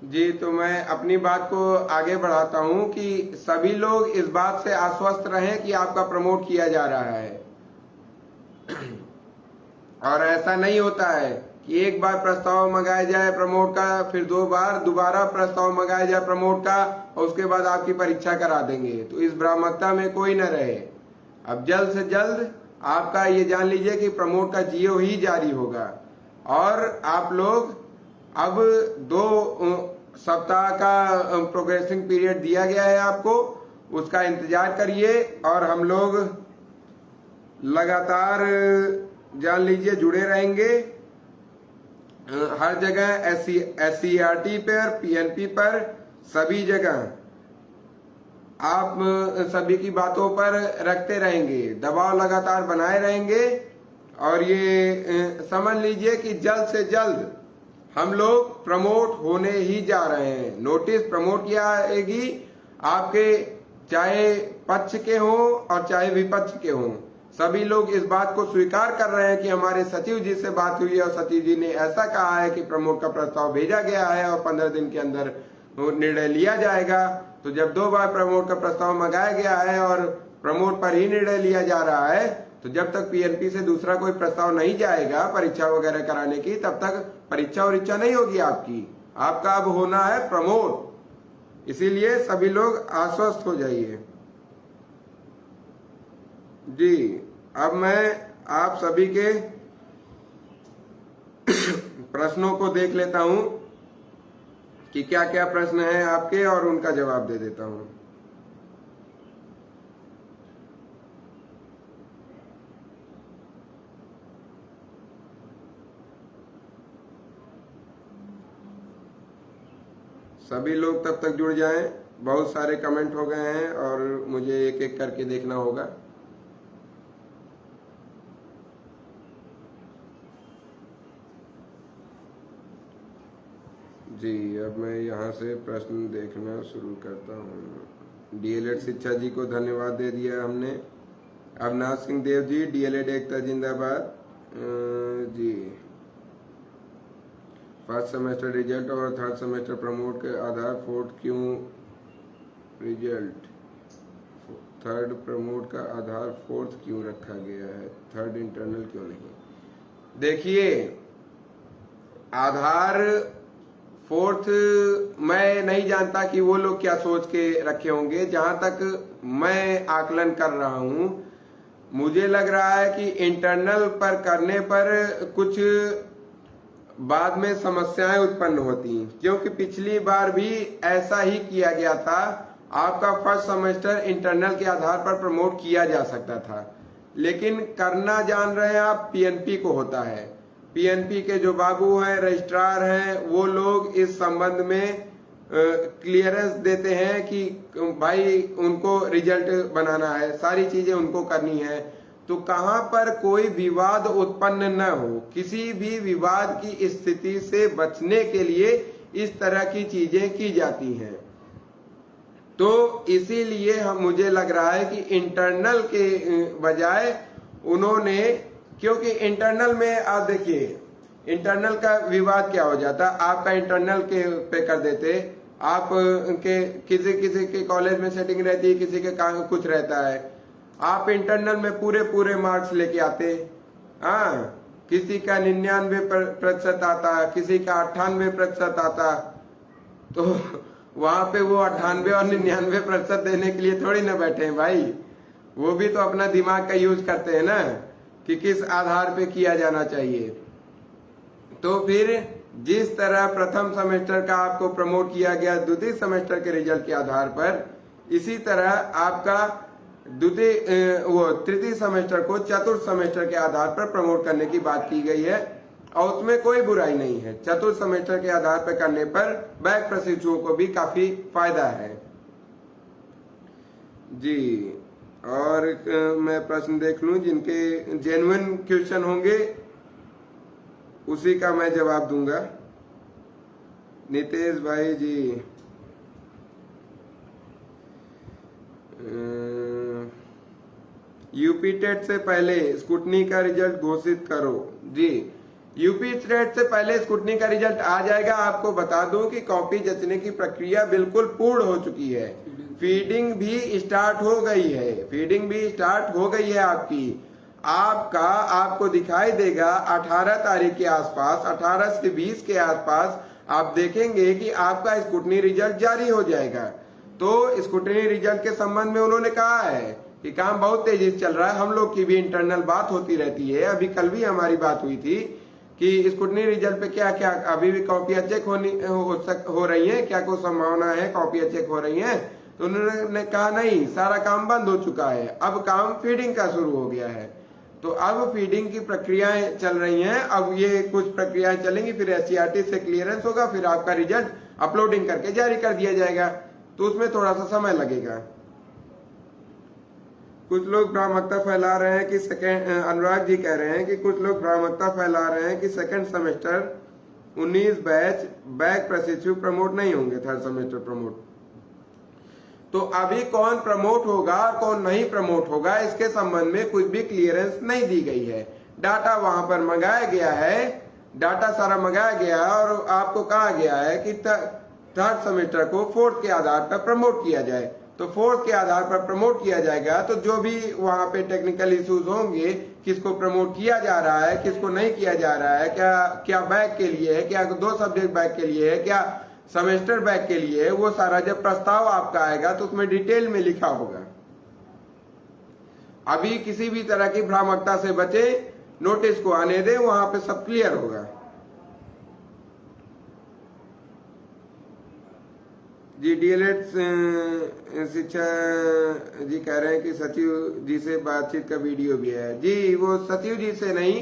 जी, तो मैं अपनी बात को आगे बढ़ाता हूं कि सभी लोग इस बात से आश्वस्त रहें कि आपका प्रमोट किया जा रहा है। और ऐसा नहीं होता है कि एक बार प्रस्ताव मंगाया जाए प्रमोट का, फिर 2 बार दोबारा प्रस्ताव मंगाया जाए प्रमोट का, और उसके बाद आपकी परीक्षा करा देंगे। तो इस भ्रामकता में कोई न रहे। अब जल्द से जल्द आपका ये जान लीजिए कि प्रमोट का जीओ ही जारी होगा। और आप लोग अब 2 सप्ताह का प्रोग्रेसिंग पीरियड दिया गया है आपको, उसका इंतजार करिए। और हम लोग लगातार जान लीजिए जुड़े रहेंगे हर जगह, SCERT पर, PNP पर, सभी जगह आप सभी की बातों पर रखते रहेंगे, दबाव लगातार बनाए रहेंगे। और ये समझ लीजिए कि जल्द से जल्द हम लोग प्रमोट होने ही जा रहे हैं। नोटिस प्रमोट किया आएगी आपके, चाहे पक्ष के हों और चाहे विपक्ष के हों। सभी लोग इस बात को स्वीकार कर रहे हैं कि हमारे सचिव जी से बात हुई है और सचिव जी ने ऐसा कहा है कि प्रमोट का प्रस्ताव भेजा गया है और 15 दिन के अंदर निर्णय लिया जाएगा। तो जब 2 बार प्रमोट का प्रस्ताव मंगाया गया है और प्रमोट पर ही निर्णय लिया जा रहा है, तो जब तक PNP से दूसरा कोई प्रस्ताव नहीं जाएगा परीक्षा वगैरह कराने की, तब तक परीक्षा और इच्छा नहीं होगी आपकी। आपका अब होना है प्रमोट। इसीलिए सभी लोग आश्वस्त हो जाइए। जी, अब मैं आप सभी के प्रश्नों को देख लेता हूं कि क्या क्या प्रश्न हैं आपके, और उनका जवाब दे देता हूं। सभी लोग तब तक जुड़ जाएं। बहुत सारे कमेंट हो गए हैं और मुझे एक एक करके देखना होगा। जी, अब मैं यहाँ से प्रश्न देखना शुरू करता हूँ। DLED शिक्षा जी को धन्यवाद दे दिया हमने। अविनाश सिंह देव जी, DLED एकता जिंदाबाद। जी, फर्स्ट सेमेस्टर रिजल्ट और थर्ड सेमेस्टर प्रमोट के आधार फोर्थ क्यों रिजल्ट, थर्ड प्रमोट का आधार फोर्थ क्यों रखा गया है, थर्ड इंटरनल क्यों नहीं? देखिए, आधार फोर्थ मैं नहीं जानता कि वो लोग क्या सोच के रखे होंगे। जहां तक मैं आकलन कर रहा हूं, मुझे लग रहा है कि इंटरनल पर करने पर कुछ बाद में समस्याएं उत्पन्न होती, क्योंकि पिछली बार भी ऐसा ही किया गया था। आपका फर्स्ट सेमेस्टर इंटरनल के आधार पर प्रमोट किया जा सकता था, लेकिन करना जान रहे हैं आप PNP को होता है। PNP के जो बाबू हैं, रजिस्ट्रार हैं, वो लोग इस संबंध में क्लियरेंस देते हैं कि भाई उनको रिजल्ट बनाना है, सारी चीजें उनको करनी है। तो कहां पर कोई विवाद उत्पन्न न हो, किसी भी विवाद की स्थिति से बचने के लिए इस तरह की चीजें की जाती हैं। तो इसीलिए मुझे लग रहा है कि इंटरनल के बजाय उन्होंने, क्योंकि इंटरनल में आप देखिए इंटरनल का विवाद क्या हो जाता, आपका इंटरनल के पे कर देते, आप के किसी के कॉलेज में सेटिंग रहती है, किसी के कुछ रहता है, आप इंटरनल में पूरे मार्क्स लेके आते। हाँ, किसी का 99% आता, किसी का 98% आता। तो वहां पे वो 98 और 99% देने के लिए थोड़ी ना बैठे हैं भाई। वो भी तो अपना दिमाग का यूज करते हैं ना कि किस आधार पे किया जाना चाहिए। तो फिर जिस तरह प्रथम सेमेस्टर का आपको प्रमोट किया गया द्वितीय सेमेस्टर के रिजल्ट के आधार पर, इसी तरह आपका तृतीय सेमेस्टर को चतुर्थ सेमेस्टर के आधार पर प्रमोट करने की बात की गई है, और उसमें कोई बुराई नहीं है। चतुर्थ सेमेस्टर के आधार पर करने पर बैक प्रशिक्षुओं को भी काफी फायदा है। जी, और मैं प्रश्न देख लूं, जिनके जेन्युइन क्वेश्चन होंगे उसी का मैं जवाब दूंगा। नितेश भाई जी, यूपी टेट से पहले स्कूटनी का रिजल्ट घोषित करो। जी, यूपी स्टेट से पहले स्क्रूटनी का रिजल्ट आ जाएगा। आपको बता दूं कि कॉपी जचने की प्रक्रिया बिल्कुल पूर्ण हो चुकी है। फीडिंग भी स्टार्ट हो गई है, फीडिंग भी स्टार्ट हो गई है आपको दिखाई देगा 18 तारीख के आसपास, 18 से 20 के आसपास आप देखेंगे कि आपका स्क्रूटनी रिजल्ट जारी हो जाएगा। तो स्क्रूटनी रिजल्ट के संबंध में उन्होंने कहा है कि काम बहुत तेजी से चल रहा है। हम लोग की भी इंटरनल बात होती रहती है। अभी कल भी हमारी बात हुई थी कि स्क्रूटनी रिजल्ट पे क्या क्या अभी भी कॉपियां चेक हो रही है, क्या कोई संभावना है कॉपियां चेक हो रही है। तो उन्होंने कहा नहीं, सारा काम बंद हो चुका है, अब काम फीडिंग का शुरू हो गया है। तो अब फीडिंग की प्रक्रियाएं चल रही हैं। अब ये कुछ प्रक्रियाएं चलेंगी, फिर SCERT से क्लियरेंस होगा, फिर आपका रिजल्ट अपलोडिंग करके जारी कर दिया जाएगा। तो उसमें थोड़ा सा समय लगेगा। कुछ लोग भ्रामकता फैला रहे हैं कि अनुराग जी कह रहे हैं कि कुछ लोग भ्रामकता फैला रहे हैं कि सेकंड सेमेस्टर 19 बैच प्रशिक्षु प्रमोट नहीं होंगे, थर्ड सेमेस्टर प्रमोट। तो अभी कौन प्रमोट होगा कौन नहीं प्रमोट होगा इसके संबंध में कुछ भी क्लियरेंस नहीं दी गई है। डाटा वहां पर मंगाया गया है, डाटा सारा मंगाया गया और आपको कहा गया है कि थर्ड सेमेस्टर को फोर्थ के आधार पर प्रमोट किया जाए। तो फोर्थ के आधार पर प्रमोट किया जाएगा। तो जो भी वहां पे टेक्निकल इश्यूज होंगे, किसको प्रमोट किया जा रहा है, किसको नहीं किया जा रहा है, क्या बैक के लिए है, क्या 2 सब्जेक्ट बैक के लिए है, क्या सेमेस्टर बैक के लिए, वो सारा जब प्रस्ताव आपका आएगा तो उसमें डिटेल में लिखा होगा। अभी किसी भी तरह की भ्रामकता से बचे, नोटिस को आने दें, वहां पे सब क्लियर होगा। जी DLED शिक्षा जी कह रहे हैं कि सचिव जी से बातचीत का वीडियो भी है। जी वो सचिव जी से नहीं,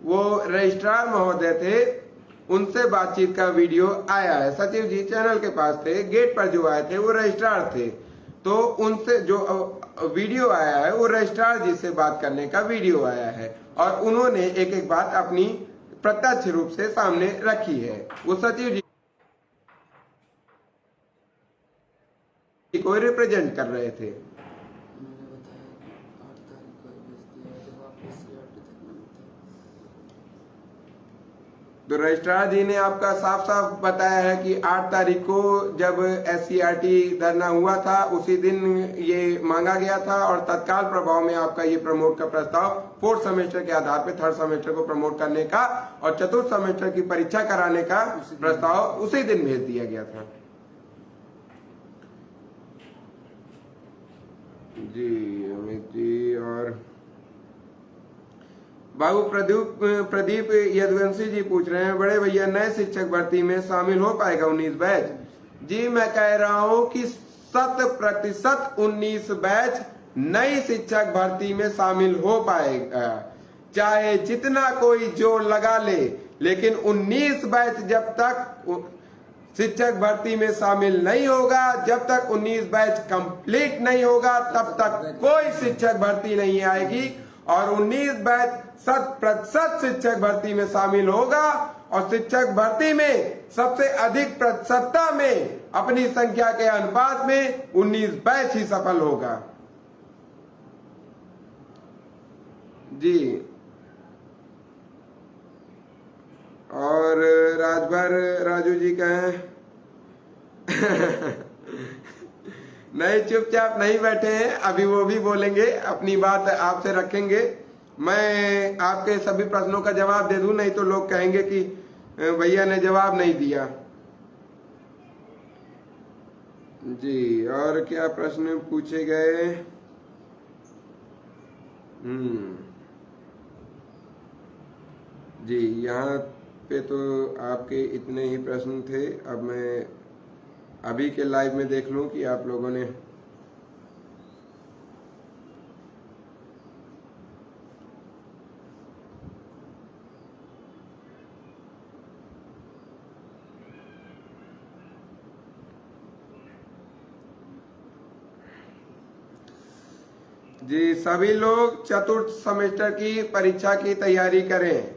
वो रजिस्ट्रार महोदय थे, उनसे बातचीत का वीडियो आया है। सचिव जी चैनल के पास थे, गेट पर जो आए थे वो रजिस्ट्रार थे। तो उनसे जो वीडियो आया है वो रजिस्ट्रार जी से बात करने का वीडियो आया है और उन्होंने एक एक बात अपनी प्रत्यक्ष रूप से सामने रखी है। वो सचिव जी को रिप्रेजेंट कर रहे थे। तो रजिस्ट्रार जी ने आपका साफ साफ बताया है कि 8 तारीख को जब SCERT धरना हुआ था उसी दिन ये मांगा गया था और तत्काल प्रभाव में आपका ये प्रमोट का प्रस्ताव फोर्थ सेमेस्टर के आधार पर थर्ड सेमेस्टर को प्रमोट करने का और चतुर्थ सेमेस्टर की परीक्षा कराने का प्रस्ताव उसी दिन भेज दिया गया था। जी अमित जी और बाबू प्रदीप यदुवंशी जी पूछ रहे हैं, बड़े भैया नए शिक्षक भर्ती में शामिल हो पाएगा 19 बैच? जी मैं कह रहा हूं कि 100% 19 बैच नई शिक्षक भर्ती में शामिल हो पाएगा, चाहे जितना कोई जोर लगा ले, लेकिन 19 बैच जब तक शिक्षक भर्ती में शामिल नहीं होगा, जब तक 19 बैच कंप्लीट नहीं होगा, तब तक कोई शिक्षक भर्ती नहीं आएगी। और 19 बैच 100% शिक्षक भर्ती में शामिल होगा और शिक्षक भर्ती में सबसे अधिक प्रतिशतता में अपनी संख्या के अनुपात में 19 बैच ही सफल होगा। जी और राजभर राजू जी कहें नहीं चुपचाप नहीं बैठे हैं, अभी वो भी बोलेंगे, अपनी बात आपसे रखेंगे। मैं आपके सभी प्रश्नों का जवाब दे दूं, नहीं तो लोग कहेंगे कि भैया ने जवाब नहीं दिया। जी और क्या प्रश्न पूछे गए? जी यहाँ पे तो आपके इतने ही प्रश्न थे। अब मैं अभी के लाइव में देख लूं कि आप लोगों ने जी सभी लोग चतुर्थ सेमेस्टर की परीक्षा की तैयारी करें,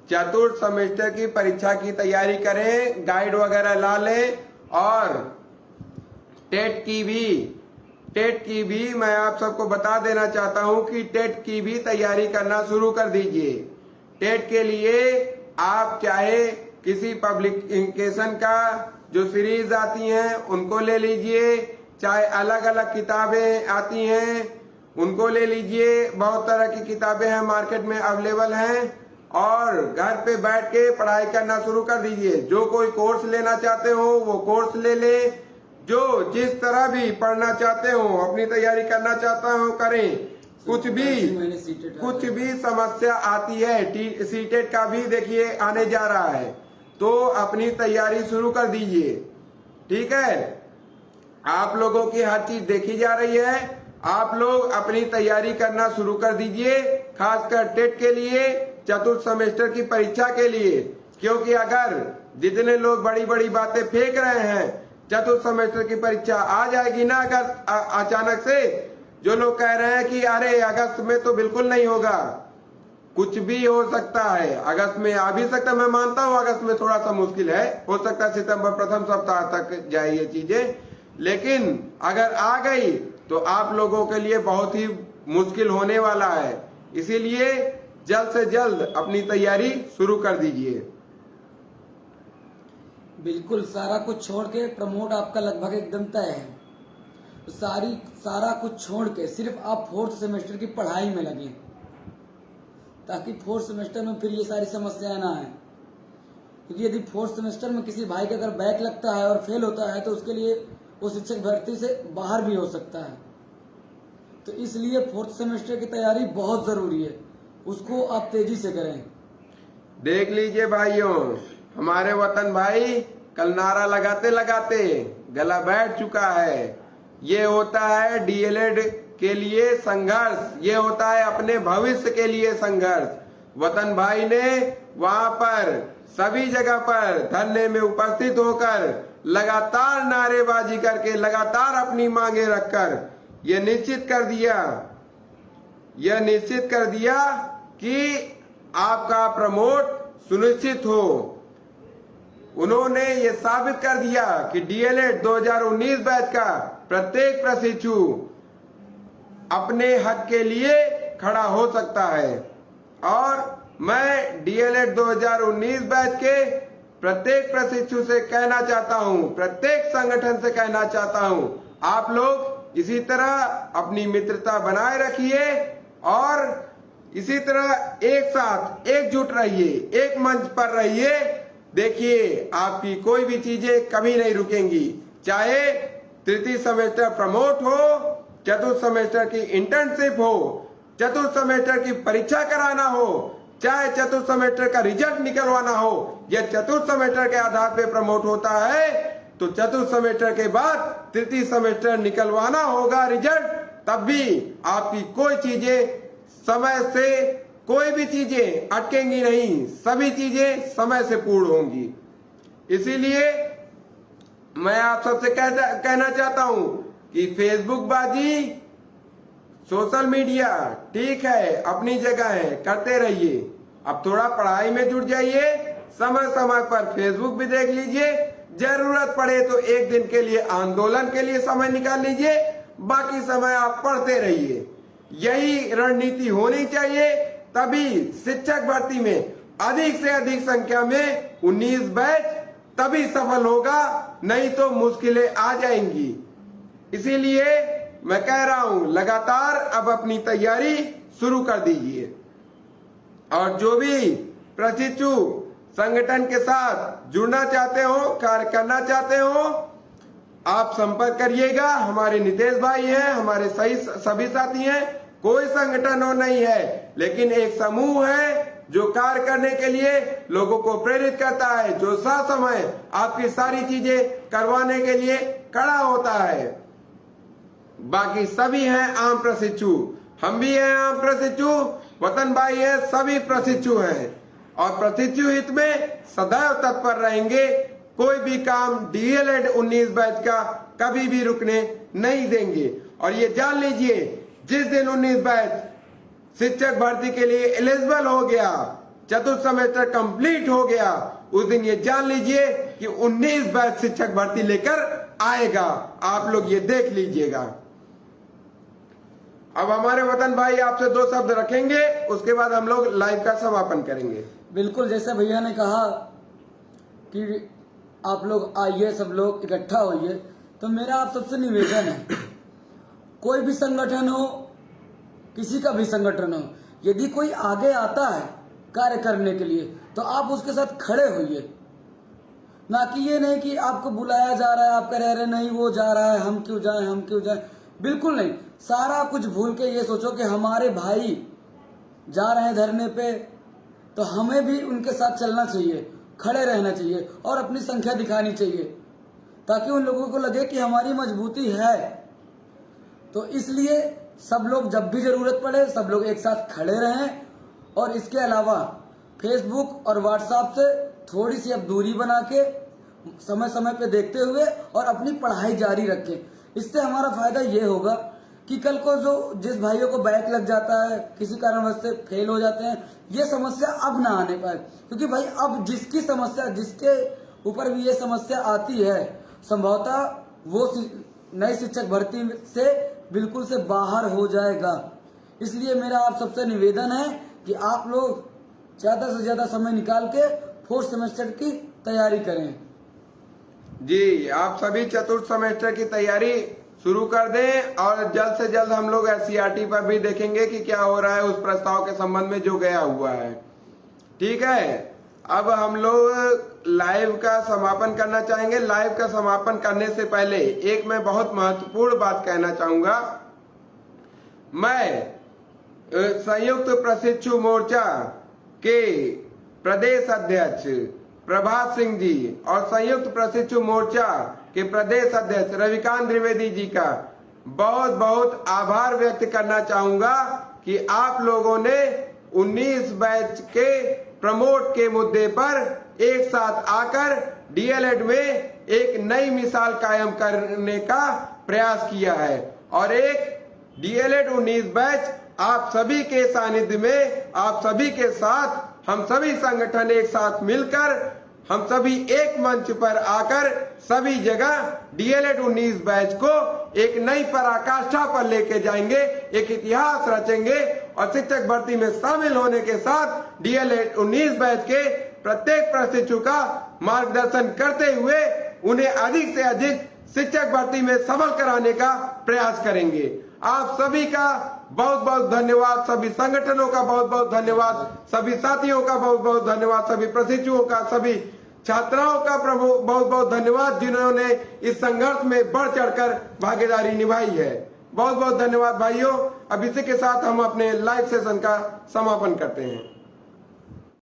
चतुर्थ सेमेस्टर की परीक्षा की तैयारी करें, गाइड वगैरह ला लें और टेट की भी मैं आप सबको बता देना चाहता हूं कि टेट की भी तैयारी करना शुरू कर दीजिए। टेट के लिए आप चाहे किसी पब्लिकेशन का जो सीरीज आती हैं उनको ले लीजिए, चाहे अलग अलग किताबें आती हैं उनको ले लीजिए। बहुत तरह की किताबें हैं मार्केट में अवेलेबल हैं, और घर पे बैठ के पढ़ाई करना शुरू कर दीजिए। जो कोई कोर्स लेना चाहते हो वो कोर्स ले ले, जो जिस तरह भी पढ़ना चाहते हो, अपनी तैयारी करना चाहता हो करें। कुछ भी समस्या आती है, सीटेट का भी देखिए आने जा रहा है, तो अपनी तैयारी शुरू कर दीजिए। ठीक है, आप लोगों की हर चीज देखी जा रही है, आप लोग अपनी तैयारी करना शुरू कर दीजिए, खासकर टेट के लिए, चतुर्थ सेमेस्टर की परीक्षा के लिए। क्योंकि अगर जितने लोग बड़ी बड़ी बातें फेंक रहे हैं, चतुर्थ सेमेस्टर की परीक्षा आ जाएगी ना अगर अचानक से, जो लोग कह रहे हैं कि अरे अगस्त में तो बिल्कुल नहीं होगा, कुछ भी हो सकता है। अगस्त में आ भी सकता है, मैं मानता हूँ अगस्त में थोड़ा सा मुश्किल है, हो सकता है सितंबर प्रथम सप्ताह तक जाए ये चीजें, लेकिन अगर आ गई तो आप लोगों के लिए बहुत ही मुश्किल होने वाला है। इसीलिए जल्द से जल्द अपनी तैयारी शुरू कर दीजिए। बिल्कुल, सारा कुछ छोड़ के प्रमोट आपका लगभग एकदम तय है, तो सारा कुछ छोड़ के सिर्फ आप फोर्थ सेमेस्टर की पढ़ाई में लगे, ताकि फोर्थ सेमेस्टर में फिर ये सारी समस्याएं ना आए। क्योंकि यदि फोर्थ सेमेस्टर में किसी भाई का अगर बैक लगता है और फेल होता है तो उसके लिए वो शिक्षक भर्ती से बाहर भी हो सकता है। तो इसलिए फोर्थ सेमेस्टर की तैयारी बहुत जरूरी है, उसको आप तेजी से करें। देख लीजिए भाइयों, हमारे वतन भाई कल नारा लगाते लगाते गला बैठ चुका है। ये होता है डीएलएड के लिए संघर्ष, ये होता है अपने भविष्य के लिए संघर्ष। वतन भाई ने वहां पर सभी जगह पर धरने में उपस्थित होकर लगातार नारेबाजी करके, लगातार अपनी मांगे रखकर यह निश्चित कर दिया कि आपका प्रमोट सुनिश्चित हो। उन्होंने ये साबित कर दिया कि डीएलएड 2019 बैच का प्रत्येक प्रशिक्षु अपने हक के लिए खड़ा हो सकता है। और मैं डीएलएड 2019 बैच के प्रत्येक प्रशिक्षु से कहना चाहता हूं, प्रत्येक संगठन से कहना चाहता हूं, आप लोग इसी तरह अपनी मित्रता बनाए रखिए और इसी तरह एक साथ एकजुट रहिए, एक मंच पर रहिए। देखिए आपकी कोई भी चीजें कभी नहीं रुकेंगी, चाहे तृतीय सेमेस्टर प्रमोट हो, चतुर्थ सेमेस्टर की इंटर्नशिप हो, चतुर्थ सेमेस्टर की परीक्षा कराना हो, चाहे चतुर्थ सेमेस्टर का रिजल्ट निकलवाना हो। यह चतुर्थ सेमेस्टर के आधार पे प्रमोट होता है, तो चतुर्थ सेमेस्टर के बाद तृतीय सेमेस्टर निकलवाना होगा रिजल्ट, तब भी आपकी कोई चीजें समय से, कोई भी चीजें अटकेंगी नहीं, सभी चीजें समय से पूर्ण होंगी। इसीलिए मैं आप सबसे कहना चाहता हूं कि फेसबुक बाजी, सोशल मीडिया ठीक है, अपनी जगह है, करते रहिए। अब थोड़ा पढ़ाई में जुट जाइए, समय समय पर फेसबुक भी देख लीजिए, जरूरत पड़े तो एक दिन के लिए आंदोलन के लिए समय निकाल लीजिए, बाकी समय आप पढ़ते रहिए। यही रणनीति होनी चाहिए, तभी शिक्षक भर्ती में अधिक से अधिक संख्या में 19 बैच तभी सफल होगा, नहीं तो मुश्किलें आ जाएंगी। इसीलिए मैं कह रहा हूं लगातार अब अपनी तैयारी शुरू कर दीजिए। और जो भी प्रशिक्षु संगठन के साथ जुड़ना चाहते हो, कार्य करना चाहते हो, आप संपर्क करिएगा। हमारे नितेश भाई हैं, हमारे सभी साथी हैं। कोई संगठन हो नहीं है, लेकिन एक समूह है जो कार्य करने के लिए लोगों को प्रेरित करता है, जो ससमय आपकी सारी चीजें करवाने के लिए खड़ा होता है। बाकी सभी हैं आम प्रशिक्षु, हम भी हैं आम प्रशिक्षु, वतन भाई है, सभी प्रशिक्षु हैं और प्रशिक्षु हित में सदैव तत्पर रहेंगे। कोई भी काम डीएलएड 19 बैच का कभी भी रुकने नहीं देंगे। और ये जान लीजिए, जिस दिन 19 बैच शिक्षक भर्ती के लिए एलिजिबल हो गया, चतुर्थ सेमेस्टर कंप्लीट हो गया, उस दिन ये जान लीजिए कि 19 बैच शिक्षक भर्ती लेकर आएगा। आप लोग ये देख लीजिएगा। अब हमारे वतन भाई आपसे 2 शब्द रखेंगे, उसके बाद हम लोग लाइव का समापन करेंगे। बिल्कुल जैसे भैया ने कहा कि आप लोग आइए, सब लोग इकट्ठा होइए, तो मेरा आप सबसे निवेदन है, कोई भी संगठन हो, किसी का भी संगठन हो, यदि कोई आगे आता है कार्य करने के लिए तो आप उसके साथ खड़े होइए। ना कि ये नहीं कि आपको बुलाया जा रहा है, आप कह रहे नहीं वो जा रहा है, हम क्यों जाएं। बिल्कुल नहीं, सारा कुछ भूल के ये सोचो कि हमारे भाई जा रहे हैं धरने पे, तो हमें भी उनके साथ चलना चाहिए, खड़े रहना चाहिए और अपनी संख्या दिखानी चाहिए, ताकि उन लोगों को लगे कि हमारी मजबूती है। तो इसलिए सब लोग जब भी जरूरत पड़े सब लोग एक साथ खड़े रहें। और इसके अलावा फेसबुक और व्हाट्सएप से थोड़ी सी अब दूरी बना के समय समय पे देखते हुए और अपनी पढ़ाई जारी रखें। इससे हमारा फायदा ये होगा कि कल को जिस भाइयों को बैक लग जाता है, किसी कारणवश से फेल हो जाते हैं, ये समस्या अब ना आने पाए। क्योंकि भाई अब जिसकी समस्या, जिसके ऊपर भी ये समस्या आती है, संभवतः वो नई शिक्षक भर्ती से बिल्कुल से बाहर हो जाएगा। इसलिए मेरा आप सबसे निवेदन है कि आप लोग ज्यादा से ज्यादा समय निकाल के 4th सेमेस्टर की तैयारी करें। जी, आप सभी चतुर्थ सेमेस्टर की तैयारी शुरू कर दें और जल्द से जल्द हम लोग SCERT पर भी देखेंगे कि क्या हो रहा है उस प्रस्ताव के संबंध में जो गया हुआ है। ठीक है, अब हम लोग लाइव का समापन करना चाहेंगे। लाइव का समापन करने से पहले एक मैं बहुत महत्वपूर्ण बात कहना चाहूंगा। मैं संयुक्त प्रशिक्षु मोर्चा के प्रदेश अध्यक्ष प्रभात सिंह जी और संयुक्त प्रशिक्षु मोर्चा के प्रदेश अध्यक्ष रविकांत द्विवेदी जी का बहुत बहुत आभार व्यक्त करना चाहूंगा कि आप लोगों ने 19 बैच के प्रमोट के मुद्दे पर एक साथ आकर DLED में एक नई मिसाल कायम करने का प्रयास किया है। और एक DLED 19 बैच आप सभी के सानिध्य में, आप सभी के साथ, हम सभी संगठन एक साथ मिलकर, हम सभी एक मंच पर आकर सभी जगह DLED 19 बैच को एक नई पराकाष्ठा पर लेके जाएंगे, एक इतिहास रचेंगे और शिक्षक भर्ती में शामिल होने के साथ DLED 19 बैच के प्रत्येक प्रशिक्षु का मार्गदर्शन करते हुए उन्हें अधिक से अधिक शिक्षक भर्ती में सफल कराने का प्रयास करेंगे। आप सभी का बहुत बहुत धन्यवाद, सभी संगठनों का बहुत बहुत धन्यवाद, सभी साथियों का बहुत बहुत धन्यवाद, सभी प्रशिक्षुओं का, सभी छात्राओं का बहुत बहुत धन्यवाद जिन्होंने इस संघर्ष में बढ़ चढ़कर भागीदारी निभाई है। बहुत बहुत धन्यवाद भाइयों। अब इसी के साथ हम अपने लाइव सेशन का समापन करते हैं।